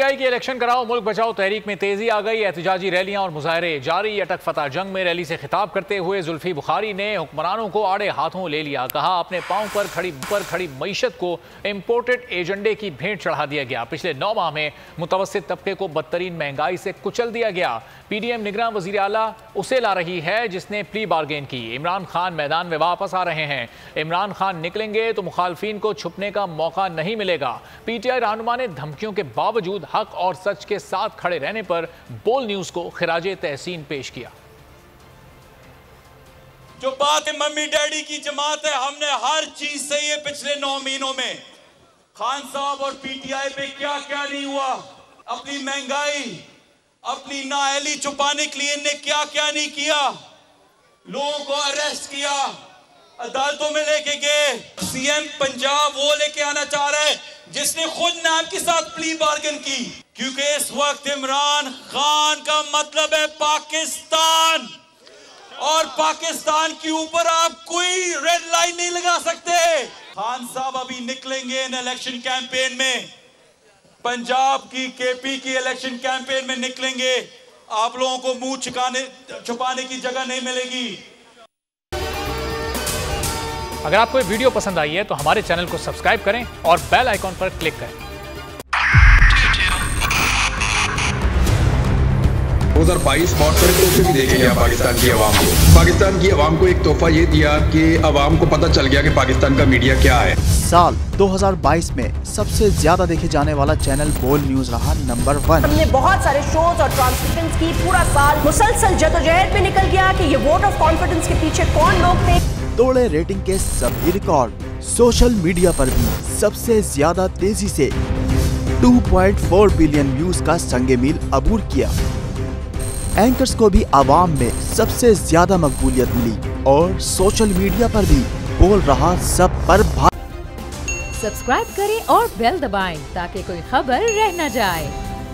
PTI की election कराओ मुल्क बचाओ तहरीक में तेजी आ गई। एहतजाजी रैलियां और मुजाहरे जारी। अटक फतह जंग में रैली से खिताब करते हुए जुल्फी बुखारी ने हुक्मरानों को आड़े हाथों ले लिया। कहा अपने पांव पर खड़ी मईशत को इम्पोर्टेड एजेंडे की भेंट चढ़ा दिया गया। पिछले 9 माह में मुतवस्सित तबके को बदतरीन महंगाई से कुचल दिया गया। पीडीएम निगरान वजीर आला उसे ला रही है जिसने प्ली बार्गेन की। इमरान खान मैदान में वापस आ रहे हैं। इमरान खान निकलेंगे तो मुखालफिन को छुपने का मौका नहीं मिलेगा। पीटीआई रहनुमा ने धमकियों के बावजूद हक और सच के साथ खड़े रहने पर बोल न्यूज को खिराजे तहसीन पेश किया। जो बात मम्मी डैडी की जमात है, हमने हर चीज से ये पिछले 9 महीनों में खान साहब और पीटीआई पे क्या क्या नहीं हुआ। अपनी महंगाई, अपनी नाअहली छुपाने के लिए इन्हें क्या क्या नहीं किया। लोगों को अरेस्ट किया, अदालतों में लेके गए। सीएम पंजाब वो लेके आना चाह रहा है जिसने खुद नाम के साथ प्ली बार्गेन की, क्योंकि इस वक्त इमरान खान का मतलब है पाकिस्तान, और पाकिस्तान के ऊपर आप कोई रेड लाइन नहीं लगा सकते। खान साहब अभी निकलेंगे इन इलेक्शन कैंपेन में, पंजाब की केपी की इलेक्शन कैंपेन में निकलेंगे। आप लोगों को मुंह छुपाने की जगह नहीं मिलेगी। अगर आपको ये वीडियो पसंद आई है तो हमारे चैनल को सब्सक्राइब करें और बेल आइकॉन पर क्लिक करें। 2022 बहुत सारे तोहफे भी देखे गया पाकिस्तान की आवाम को। पाकिस्तान की आवाम को एक तोहफा ये दिया कि आवाम को पता चल गया कि पाकिस्तान का मीडिया क्या है। साल 2022 में सबसे ज्यादा देखे जाने वाला चैनल बोल न्यूज रहा नंबर 1। हमने बहुत सारे शोज और ट्रांसमिशंस की। पूरा साल मुसलसल जदोजहद में निकल गया कि ये वोट ऑफ कॉन्फिडेंस के पीछे कौन लोग थे। तोड़े रेटिंग के सभी रिकॉर्ड। सोशल मीडिया पर भी सबसे ज्यादा तेजी से 2.4 बिलियन व्यूज का संगे मील अबूर किया। एंकर्स को भी आवाम में सबसे ज्यादा मकबूलियत मिली और सोशल मीडिया पर भी बोल रहा सब पर सब्सक्राइब करें और बेल दबाएं ताकि कोई खबर रह न जाए।